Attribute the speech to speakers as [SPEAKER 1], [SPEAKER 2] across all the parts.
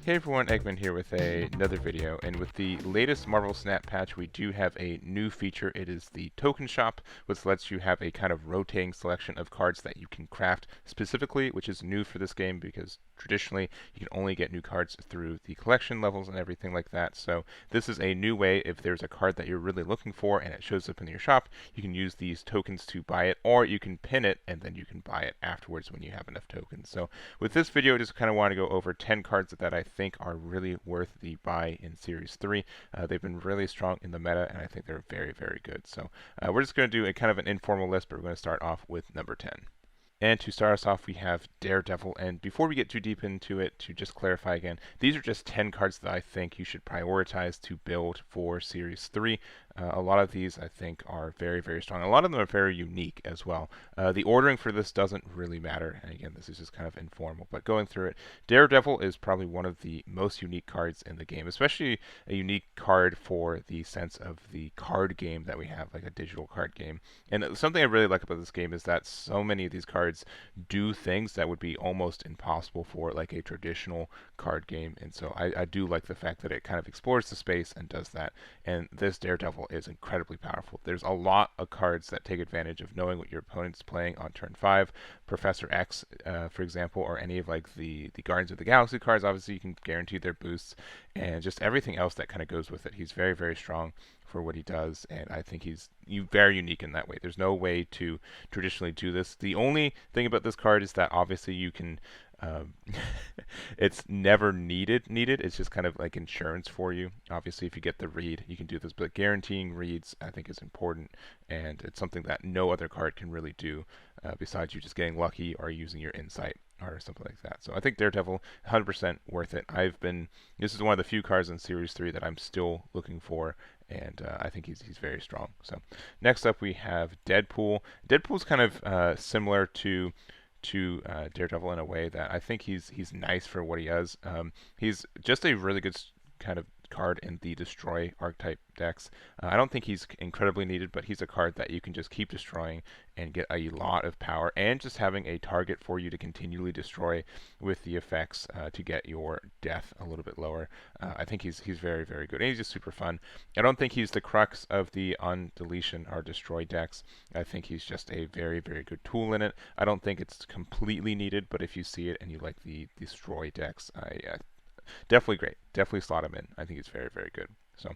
[SPEAKER 1] Hey everyone, Eggman here with another video, and with the latest Marvel Snap patch we do have a new feature. It is the token shop, which lets you have a kind of rotating selection of cards that you can craft specifically, which is new for this game because traditionally you can only get new cards through the collection levels and everything like that. So this is a new way. If there's a card that you're really looking for and it shows up in your shop, you can use these tokens to buy it, or you can pin it and then you can buy it afterwards when you have enough tokens. So with this video, I just kind of want to go over 10 cards that I think are really worth the buy in Series 3. They've been really strong in the meta, and I think they're very, very good. So we're just going to do a kind of an informal list, but we're going to start off with number 10. And to start us off, we have Daredevil. And before we get too deep into it, to just clarify again, these are just 10 cards that I think you should prioritize to build for Series 3. A lot of these, I think, are very, very strong. A lot of them are very unique as well. The ordering for this doesn't really matter. And again, this is just kind of informal. But going through it, Daredevil is probably one of the most unique cards in the game, especially a unique card for the sense of the card game that we have, like a digital card game. And something I really like about this game is that so many of these cards do things that would be almost impossible for like a traditional card game. And so I do like the fact that it kind of explores the space and does that. And this Daredevil is incredibly powerful. There's a lot of cards that take advantage of knowing what your opponent's playing on turn 5. Professor X, for example, or any of like the Guardians of the Galaxy cards, obviously you can guarantee their boosts, and just everything else that kind of goes with it. He's very, very strong for what he does, and I think he's very unique in that way. There's no way to traditionally do this. The only thing about this card is that obviously you can um, it's never needed. It's just kind of like insurance for you. Obviously, if you get the read, you can do this. But guaranteeing reads, I think, is important, and it's something that no other card can really do besides you just getting lucky or using your insight or something like that. So I think Daredevil, 100% worth it. This is one of the few cards in Series 3 that I'm still looking for, and I think he's very strong. So next up we have Deadpool. Deadpool's kind of similar to Daredevil in a way that I think he's nice for what he does. He's just a really good kind of card in the destroy archetype decks. I don't think he's incredibly needed, but he's a card that you can just keep destroying and get a lot of power, and just having a target for you to continually destroy with the effects to get your death a little bit lower. I think he's very, very good, and he's just super fun. I don't think he's the crux of the on-deletion or destroy decks. I think he's just a very, very good tool in it. I don't think it's completely needed, but if you see it and you like the destroy decks, definitely great. Definitely slot him in. I think he's very, very good. So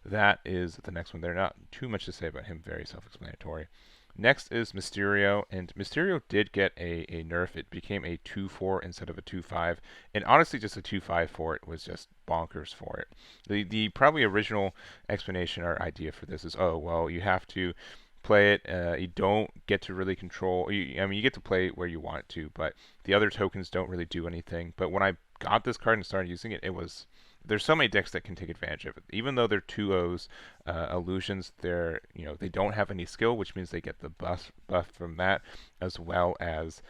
[SPEAKER 1] that is the next one. There's not too much to say about him. Very self-explanatory. Next is Mysterio, and Mysterio did get a nerf. It became a 2-4 instead of a 2-5, and honestly just a 2-5 for it was just bonkers for it. The probably original explanation or idea for this is, oh, well, you have to play it. You don't get to really control. I mean, you get to play it where you want it to, but the other tokens don't really do anything. But when I got this card and started using it, there's so many decks that can take advantage of it. Even though they're 2-0s, illusions, they don't have any skill, which means they get the buff from that, as well as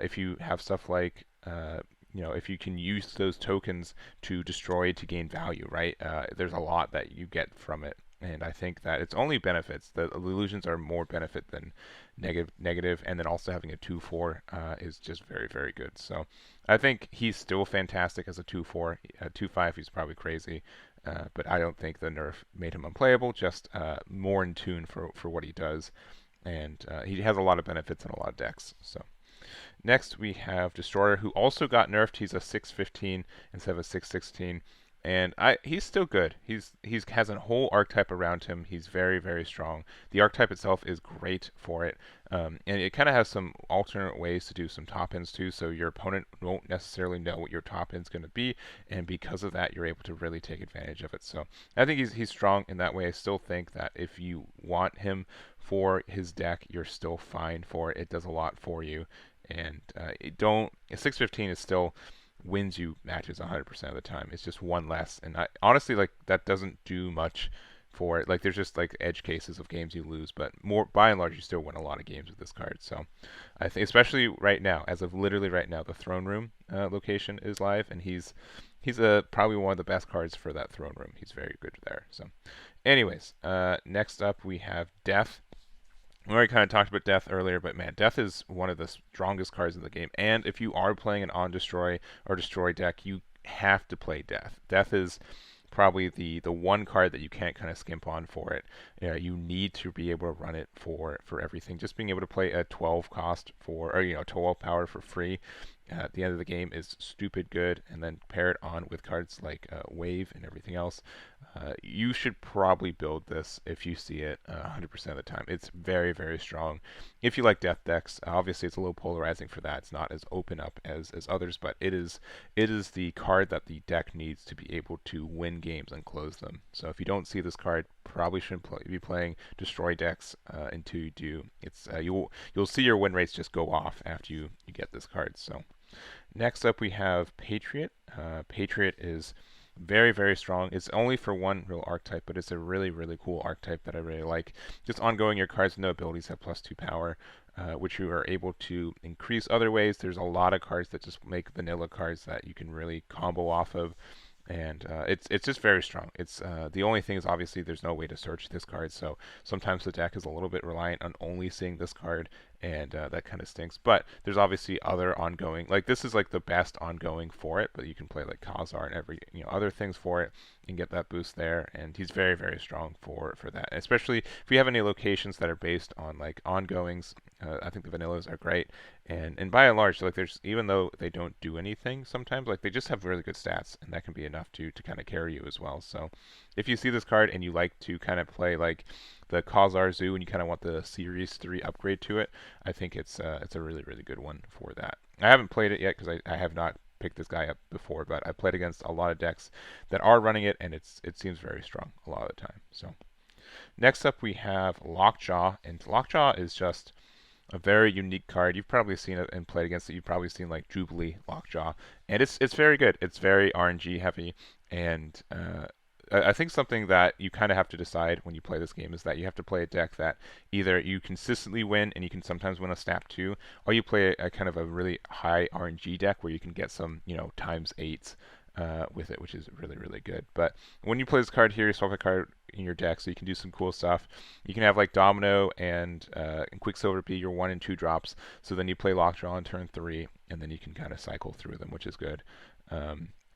[SPEAKER 1] if you have stuff like if you can use those tokens to destroy to gain value, right? There's a lot that you get from it. And I think that it's only benefits. The illusions are more benefit than negative, and then also having a 2-4 is just very, very good. So I think he's still fantastic as a 2-4. 2-5, he's probably crazy, but I don't think the nerf made him unplayable. Just more in tune for what he does, and he has a lot of benefits in a lot of decks. So next we have Destroyer, who also got nerfed. He's a 6-15 instead of a 6-16. And he's still good. He has a whole archetype around him. He's very, very strong. The archetype itself is great for it. And it kind of has some alternate ways to do some top ends too, so your opponent won't necessarily know what your top end's going to be, and because of that, you're able to really take advantage of it. So I think he's strong in that way. I still think that if you want him for his deck, you're still fine for it. It does a lot for you, and 6-15 is still wins you matches 100% of the time. It's just one less, and honestly, like, that doesn't do much for it. Like, there's just like edge cases of games you lose, but more by and large, you still win a lot of games with this card. So I think, especially right now, as of literally right now, the throne room location is live, and he's probably one of the best cards for that throne room. He's very good there. So anyways, next up we have Death. We already kind of talked about Death earlier, but man, Death is one of the strongest cards in the game. And if you are playing an On Destroy or Destroy deck, you have to play Death. Death is probably the one card that you can't kind of skimp on for it. You need to be able to run it for everything. Just being able to play a 12 cost for, or 12 power for free at the end of the game is stupid good, and then pair it on with cards like Wave and everything else. You should probably build this if you see it 100% of the time. It's very, very strong. If you like death decks, obviously it's a little polarizing for that. It's not as open up as others, but it is the card that the deck needs to be able to win games and close them. So if you don't see this card, probably shouldn't be playing destroy decks until you do. It's you'll see your win rates just go off after you get this card. So next up we have Patriot. Patriot is very, very strong. It's only for one real archetype, but it's a really, really cool archetype that I really like. Just ongoing, your cards with no abilities have +2 power, which you are able to increase other ways. There's a lot of cards that just make vanilla cards that you can really combo off of. And it's just very strong. It's the only thing is obviously there's no way to search this card, so sometimes the deck is a little bit reliant on only seeing this card, and that kind of stinks. But there's obviously other ongoing, like this is like the best ongoing for it, but you can play like Khazar and every other things for it and get that boost there. And he's very, very strong for that, especially if you have any locations that are based on like ongoings. I think the vanillas are great, and by and large, like there's, even though they don't do anything sometimes, like they just have really good stats, and that can be enough to kind of carry you as well. So if you see this card and you like to kind of play like the Khazar Zoo and you kind of want the Series 3 upgrade to it, I think it's a really, really good one for that. I haven't played it yet because I have not picked this guy up before, but I played against a lot of decks that are running it, and it seems very strong a lot of the time. So next up we have Lockjaw, and Lockjaw is just a very unique card. You've probably seen it and played against it. You've probably seen like Jubilee Lockjaw, and it's very good. It's very RNG heavy, and I think something that you kind of have to decide when you play this game is that you have to play a deck that either you consistently win and you can sometimes win a snap 2, or you play a kind of a really high RNG deck where you can get some ×8s with it, which is really, really good. But when you play this card here, you swap a card in your deck so you can do some cool stuff. You can have like Domino and Quicksilver be your 1 and 2 drops, so then you play Lockjaw on turn 3, and then you can kind of cycle through them, which is good.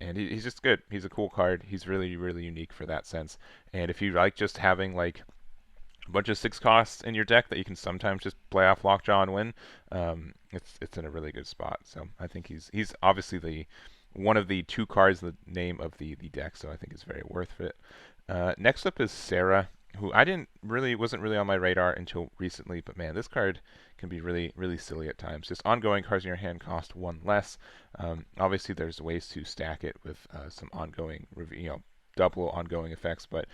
[SPEAKER 1] And he's just good. He's a cool card. He's really, really unique for that sense. And if you like just having like a bunch of 6 costs in your deck that you can sometimes just play off Lockjaw and win, it's in a really good spot. So I think he's obviously one of the 2 cards, the name of the deck, so I think it's very worth it. Next up is Sarah, who wasn't really on my radar until recently, but man, this card can be really, really silly at times. Just ongoing cards in your hand cost 1 less. Obviously, there's ways to stack it with some ongoing, double ongoing effects, but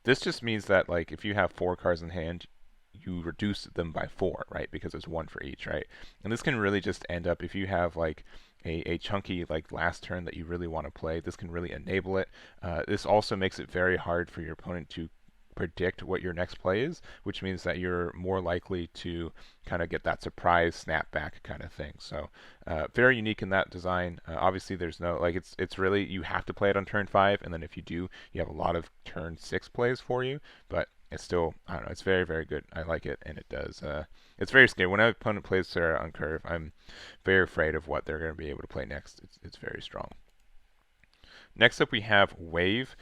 [SPEAKER 1] this just means that like if you have 4 cards in hand, you reduce them by 4, right? Because it's 1 for each, right? And this can really just end up, if you have like a chunky like last turn that you really want to play, this can really enable it. This also makes it very hard for your opponent to predict what your next play is, which means that you're more likely to kind of get that surprise snapback kind of thing. So very unique in that design. Obviously there's no, like it's really, you have to play it on turn 5, and then if you do, you have a lot of turn 6 plays for you, but it's still, I don't know, it's very, very good. I like it, and it does. It's very scary. When an opponent plays Sarah on curve, I'm very afraid of what they're going to be able to play next. It's very strong. Next up we have Wave.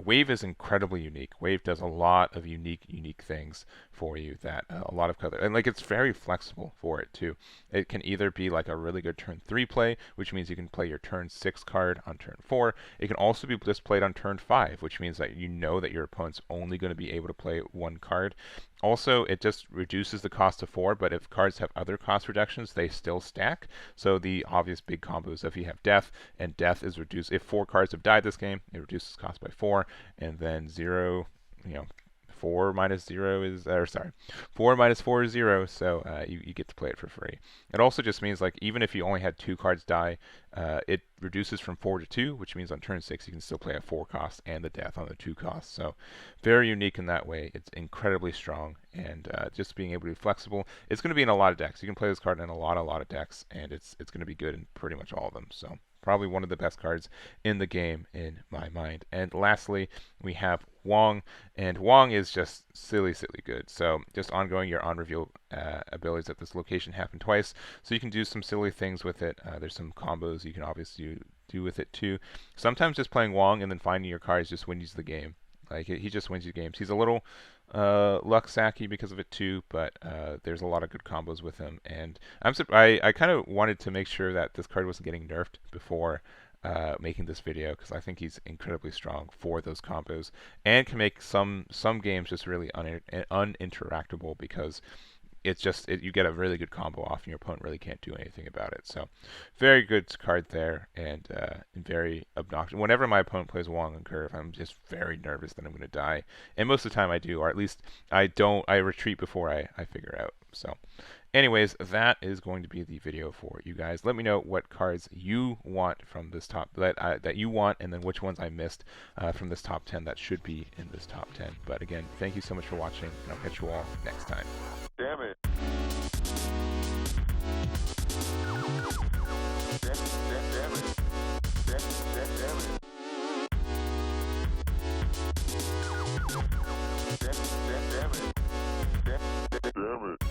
[SPEAKER 1] Wave is incredibly unique. Wave does a lot of unique things for you that a lot of color, and like it's very flexible for it too. It can either be like a really good turn 3 play, which means you can play your turn 6 card on turn 4. It can also be just played on turn 5, which means that you know that your opponent's only going to be able to play 1 card. Also, it just reduces the cost to 4, but if cards have other cost reductions, they still stack. So the obvious big combos, if you have Death, and Death is reduced, if 4 cards have died this game, it reduces cost by 4, and then 0, 4 minus 0 is, or sorry, 4 minus 4 is 0, so you get to play it for free. It also just means like even if you only had 2 cards die, it reduces from 4 to 2, which means on turn 6 you can still play a 4 cost and the Death on the 2 cost. So very unique in that way. It's incredibly strong, and just being able to be flexible. It's going to be in a lot of decks. You can play this card in a lot of decks, and it's going to be good in pretty much all of them. So probably one of the best cards in the game in my mind. And lastly, we have Wong, and Wong is just silly good. So just ongoing, your on-reveal abilities at this location happen twice, so you can do some silly things with it. There's some combos you can obviously do with it too. Sometimes just playing Wong and then finding your cards just wins the game. Like he just wins you games. He's a little luck sacky because of it too, but there's a lot of good combos with him. And I kind of wanted to make sure that this card wasn't getting nerfed before making this video, because I think he's incredibly strong for those combos and can make some games just really uninteractable, because it's just you get a really good combo off and your opponent really can't do anything about it. So very good card there, and very obnoxious. Whenever my opponent plays Wong and Curve, I'm just very nervous that I'm going to die, and most of the time I do, or at least I retreat before I figure out. So anyways, that is going to be the video for you guys. Let me know what cards you want from this top that you want, and then which ones I missed from this top 10 that should be in this top 10. But again, thank you so much for watching, and I'll catch you all next time.
[SPEAKER 2] Damn it. Damn it.